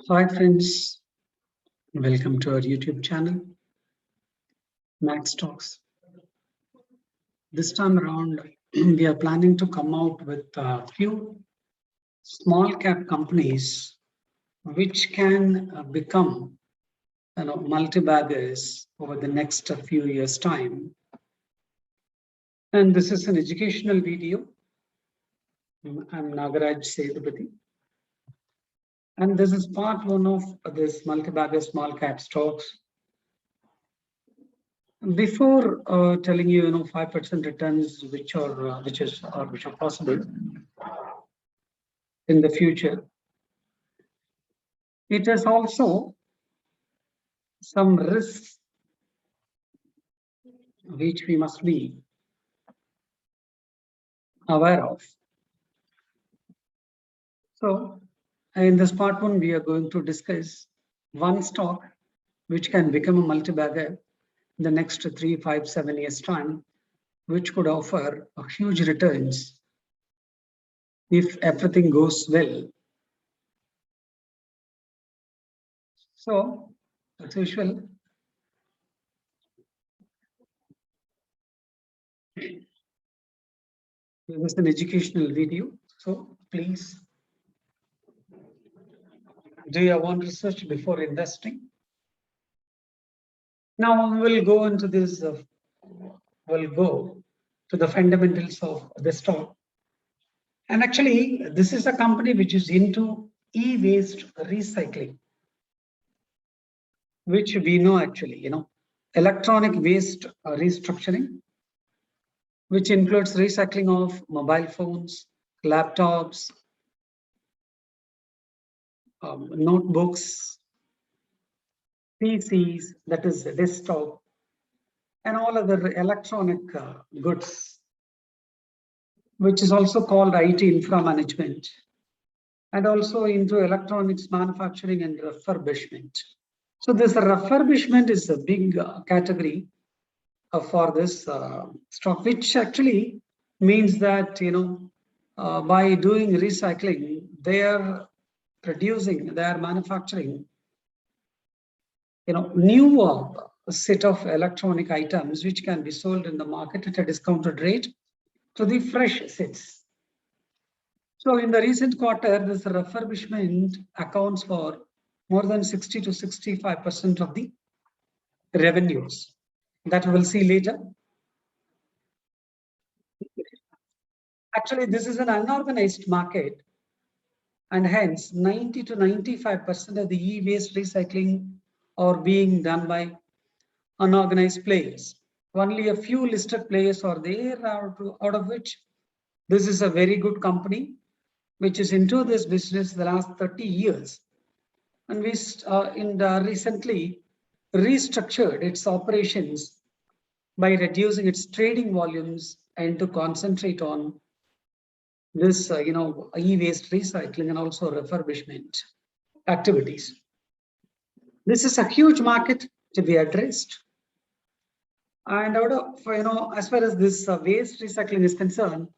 Hi friends, welcome to our YouTube channel, StoX. This time around, we are planning to come out with a few small cap companies which can become multi-baggers over the next few years' time. And this is an educational video. I'm Nagaraj Sethupathi. And this is part one of this multi-bagger small cap stocks. Before telling you, 5% returns, which are possible in the future, it is also some risks which we must be aware of. So, in this part one, we are going to discuss one stock which can become a multi-bagger in the next 3, 5, 7 years time, which could offer a huge returns if everything goes well. So, as usual, this is an educational video. So please do your own research before investing. Now we'll go into this. We'll go to the fundamentals of the stock. And actually, this is a company which is into e-waste recycling, which we know actually, electronic waste restructuring, which includes recycling of mobile phones, laptops, notebooks, PCs, that is desktop, and all other electronic goods, which is also called IT infra management, and also into electronics manufacturing and refurbishment. So this refurbishment is a big category for this stock, which actually means that, by doing recycling, they are manufacturing, new set of electronic items which can be sold in the market at a discounted rate to the fresh sets. So in the recent quarter, this refurbishment accounts for more than 60 to 65% of the revenues. That we'll see later. Actually, this is an unorganized market, and hence 90 to 95% of the e-waste recycling are being done by unorganized players. Only a few listed players are there, out of which this is a very good company which is into this business the last 30 years. And we recently restructured its operations by reducing its trading volumes and to concentrate on this, e-waste recycling and also refurbishment activities. This is a huge market to be addressed. And out of, as far as this waste recycling is concerned,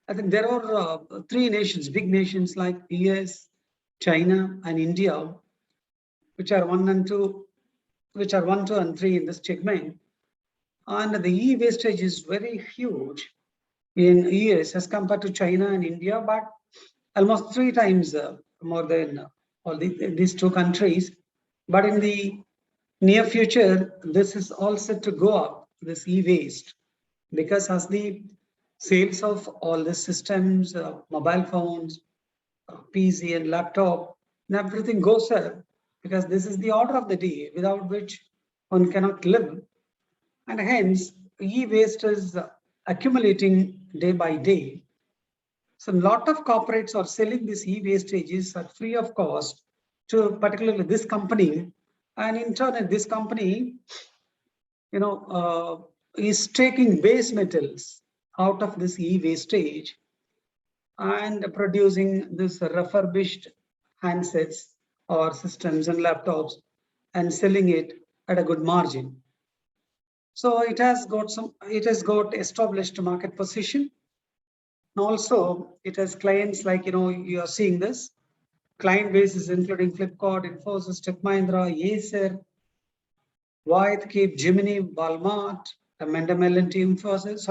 I think there are three nations, big nations like US, China, and India, which are 1, 2, and 3 in this segment. And the e-wastage is very huge in US as compared to China and India, but almost 3 times more than all these two countries. But in the near future, this is all set to go up, this e-waste, because as the sales of all the systems, mobile phones, PC and laptop, and everything goes up, because this is the order of the day without which one cannot live. And hence, e-waste is accumulating day by day. So a lot of corporates are selling these e-wastages at free of cost to particularly this company. And in turn, this company, is taking base metals out of this e-wastage and producing this refurbished handsets or systems and laptops and selling it at a good margin. So it has got established market position. And also it has clients like, you are seeing this, Client base is including Flipkart, Infosys, Tech Mahindra, Acer, White, Cape, Gemini, Walmart, Amanda L&T, Emphasis,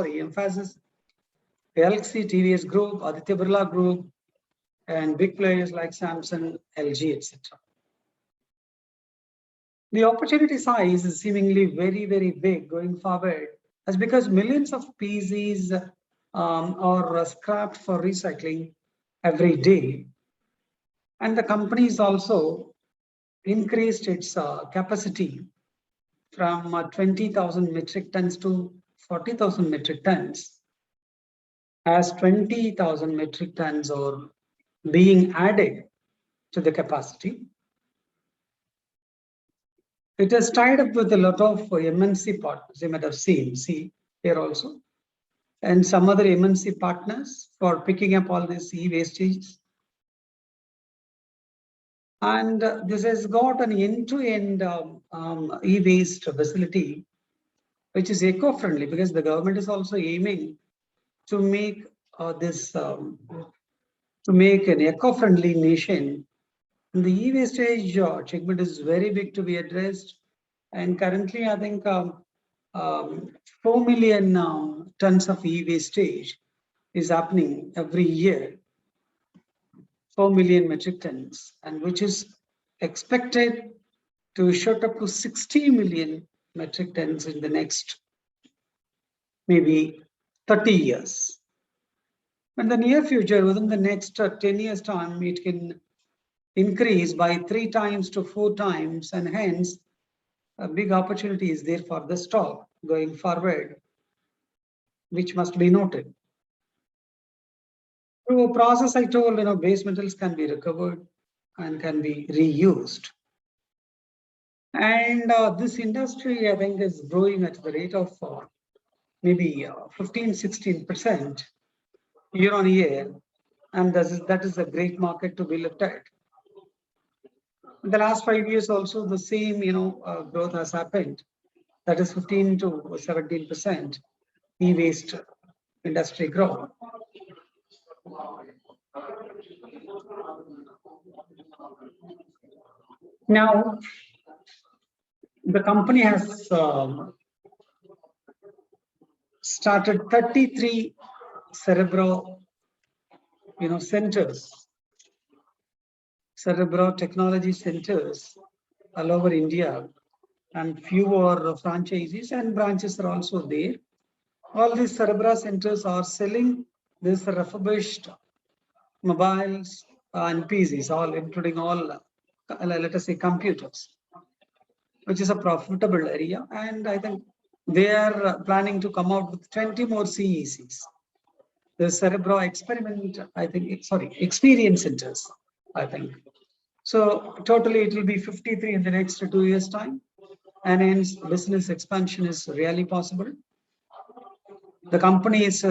Galaxy, TVS Group, Aditya Birla Group, and big players like Samsung, LG, etc. The opportunity size is seemingly very, very big going forward, as because millions of PCs are scrapped for recycling every day. And the companies also increased its capacity from 20,000 metric tons to 40,000 metric tons, as 20,000 metric tons are being added to the capacity. It is tied up with a lot of MNC partners. You might have seen, see here also, and some other MNC partners for picking up all these e-wastages. And this has got an end-to-end e-waste facility, which is eco-friendly, because the government is also aiming to make to make an eco-friendly nation. And the e-wastage segment is very big to be addressed. And currently, I think 4 million tons of e-wastage is happening every year, 4 million metric tons, and which is expected to shoot up to 60 million metric tons in the next maybe 30 years. In the near future, within the next 10 years time, it can increase by 3 times to 4 times, and hence a big opportunity is there for the stock going forward, which must be noted. Through a process, I told, base metals can be recovered and can be reused. And this industry, I think, is growing at the rate of maybe 15-16% year on year. And that is a great market to be looked at. In the last 5 years also, the same, growth has happened. That is 15 to 17% e-waste industry growth. Now, the company has started 33 Cerebro, centers, Cerebro technology centers all over India, and few are franchises and branches are also there. All these Cerebra centers are selling this refurbished mobiles and PCs, all including all, let us say, computers, which is a profitable area. And I think they are planning to come out with 20 more CECs. The Cerebro experience centers, I think. So totally it will be 53 in the next 2 years' time. And hence business expansion is really possible. The company is,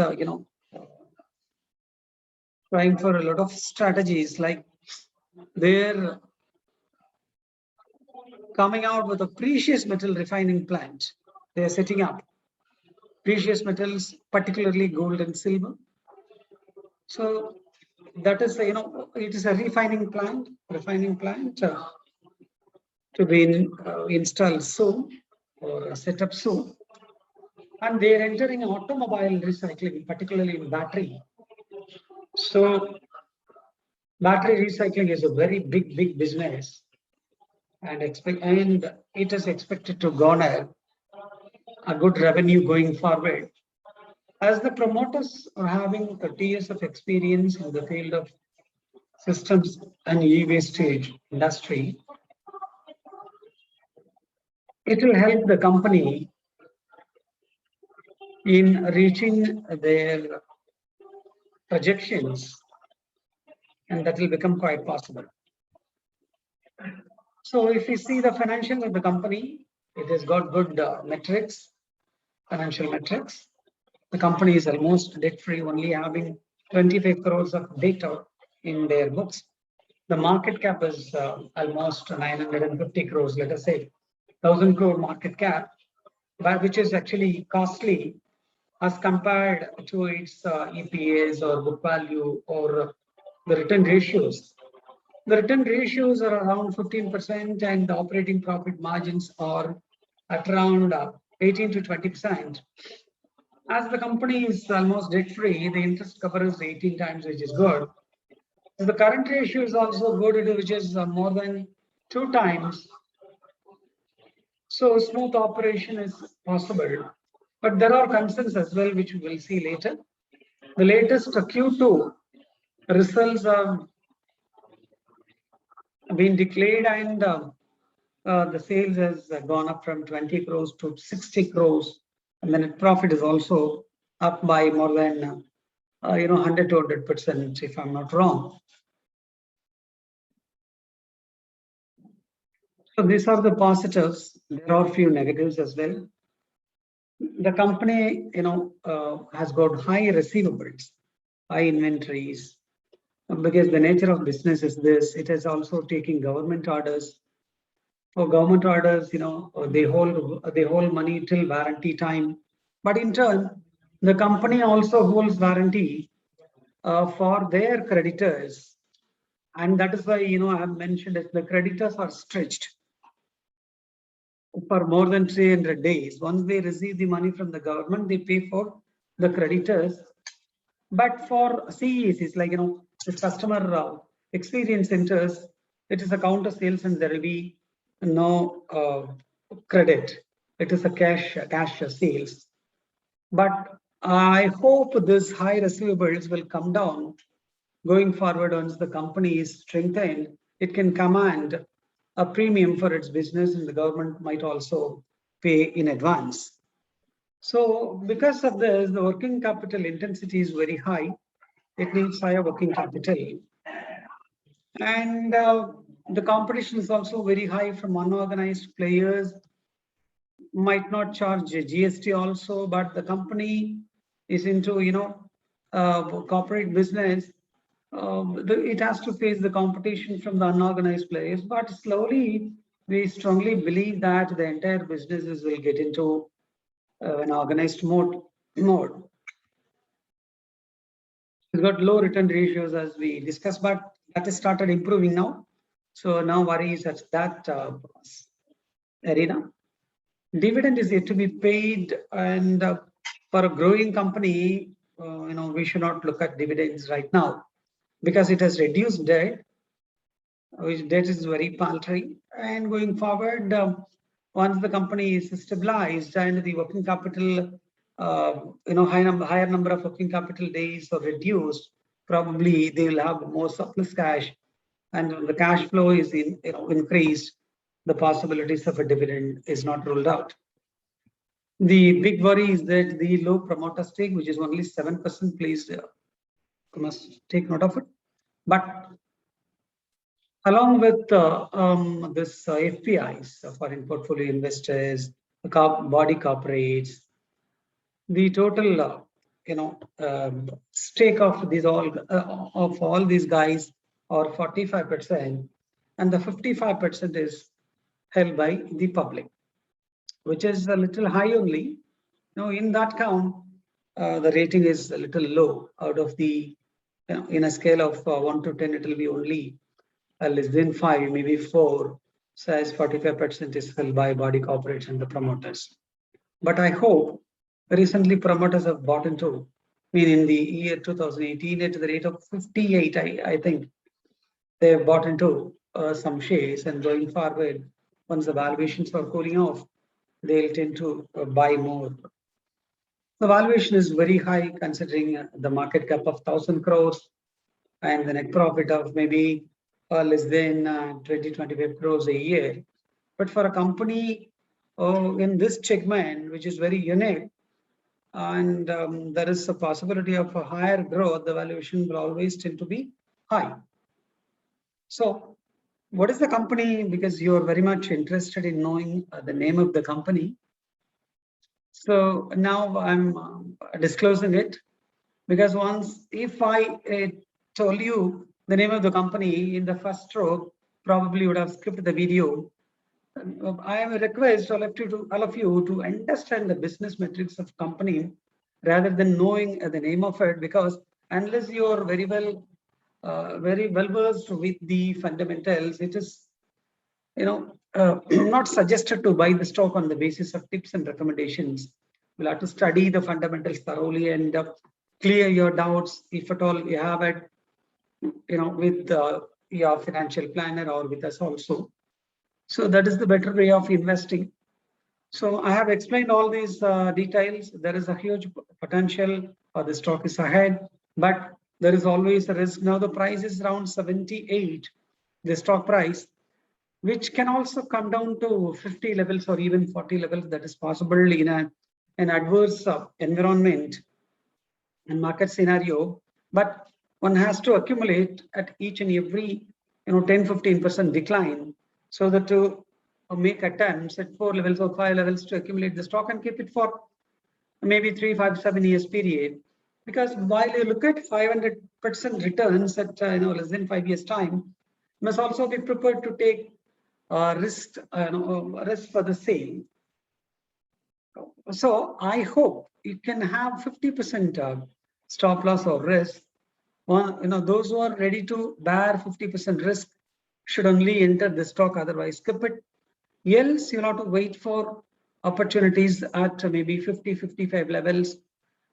trying for a lot of strategies, like they're coming out with a precious metal refining plant. They're setting up precious metals, particularly gold and silver. So that is, it is a refining plant to be installed soon or set up soon. And they're entering automobile recycling, particularly in battery. So battery recycling is a very big business, and it is expected to garner a good revenue going forward. As the promoters are having 30 years of experience in the field of systems and e-wastage industry, it will help the company in reaching their projections, and that will become quite possible. So if you see the financials of the company, it has got good financial metrics. The company is almost debt-free, only having 25 crores of debt in their books. The market cap is almost 950 crores, let us say 1,000 crore market cap, but which is actually costly as compared to its EPS or book value or the return ratios. The return ratios are around 15% and the operating profit margins are at around 18 to 20%. As the company is almost debt free, the interest cover is 18 times, which is good. So the current ratio is also good, which is more than 2 times. So smooth operation is possible. But there are concerns as well, which we will see later. The latest Q2 results have been declared and the sales has gone up from 20 crores to 60 crores. And the net profit is also up by more than 100 to 100%, if I'm not wrong. So these are the positives. There are a few negatives as well. The company, has got high receivables, high inventories, because the nature of business is this. It is also taking government orders. For government orders, they hold money till warranty time. But in turn, the company also holds warranty for their creditors. And that is why, I have mentioned that the creditors are stretched for more than 300 days. Once they receive the money from the government, they pay for the creditors. But for CEs, it's like, this customer experience centers, it is a counter sales and there will be no credit. It is a cash sales. But I hope this high receivables will come down going forward. Once the company is strengthened, it can command a premium for its business and the government might also pay in advance. So because of this, the working capital intensity is very high. It needs higher working capital. And the competition is also very high from unorganized players. Might not charge GST also, but the company is into, corporate business. It has to face the competition from the unorganized players, but slowly we strongly believe that the entire businesses will get into an organized mode. It's got low return ratios as we discussed, but that has started improving now. So now worries at that arena. Dividend is yet to be paid, and for a growing company, we should not look at dividends right now because it has reduced debt, which debt is very paltry. And going forward, once the company is stabilized and the working capital, higher number of working capital days are reduced, probably they will have more surplus cash, and the cash flow is increased. The possibilities of a dividend is not ruled out. The big worry is that the low promoter stake, which is only 7%, please must take note of it. But along with this FPIs, foreign portfolio investors, body corporates, the total stake of all these guys are 45%, and the 55% is held by the public, which is a little high only. In that count, the rating is a little low. Out of the, in a scale of 1 to 10, it will be only less than 5, maybe 4. So as 45% is held by body corporates and the promoters. But I hope recently promoters have bought into, in the year 2018 at the rate of 58, I think they have bought into some shares, and going forward, once the valuations are cooling off, they'll tend to buy more. The valuation is very high considering the market cap of 1,000 crores and the net profit of maybe less than 20-25 crores a year. But for a company in this segment, which is very unique, and there is a possibility of a higher growth, the valuation will always tend to be high. So what is the company? Because you are very much interested in knowing the name of the company. So now I'm disclosing it, because if I told you the name of the company in the first row, probably would have skipped the video. I am a request all of you to understand the business metrics of company rather than knowing the name of it, because unless you are very well very well versed with the fundamentals, it is, not suggested to buy the stock on the basis of tips and recommendations. You'll have to study the fundamentals thoroughly and clear your doubts, if at all you have it, with your financial planner or with us also. So that is the better way of investing. So I have explained all these details. There is a huge potential, the stock is ahead, but there is always a risk. Now the price is around 78, the stock price, which can also come down to 50 levels or even 40 levels. That is possible in an adverse environment and market scenario. But one has to accumulate at each and every 10-15% decline, so that to make attempts at 4 levels or 5 levels to accumulate the stock and keep it for maybe 3, 5, 7 years period. Because while you look at 500% returns at less than 5 years time, you must also be prepared to take risk for the same. So I hope you can have 50% stop loss or risk. Those who are ready to bear 50% risk should only enter the stock, otherwise skip it. Else you'll have to wait for opportunities at maybe 50, 55 levels,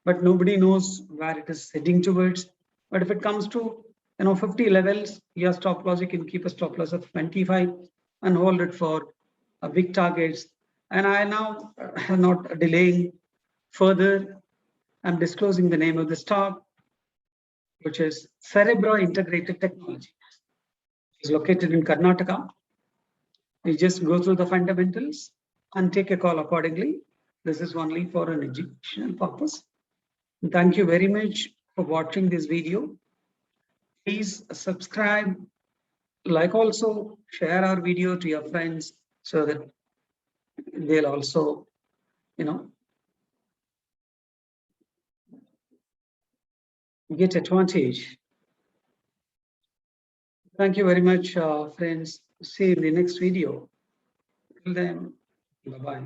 but nobody knows where it is heading towards. But if it comes to 50 levels, your stop loss, you can keep a stop loss of 25 and hold it for big targets. And I now not delaying further, I'm disclosing the name of the stock, which is Cerebro Integrated Technology. It's located in Karnataka. You just go through the fundamentals and take a call accordingly. This is only for an educational purpose. Thank you very much for watching this video. Please subscribe, like, also share our video to your friends so that they'll also, get advantage. Thank you very much, friends. See you in the next video. Till then, bye-bye.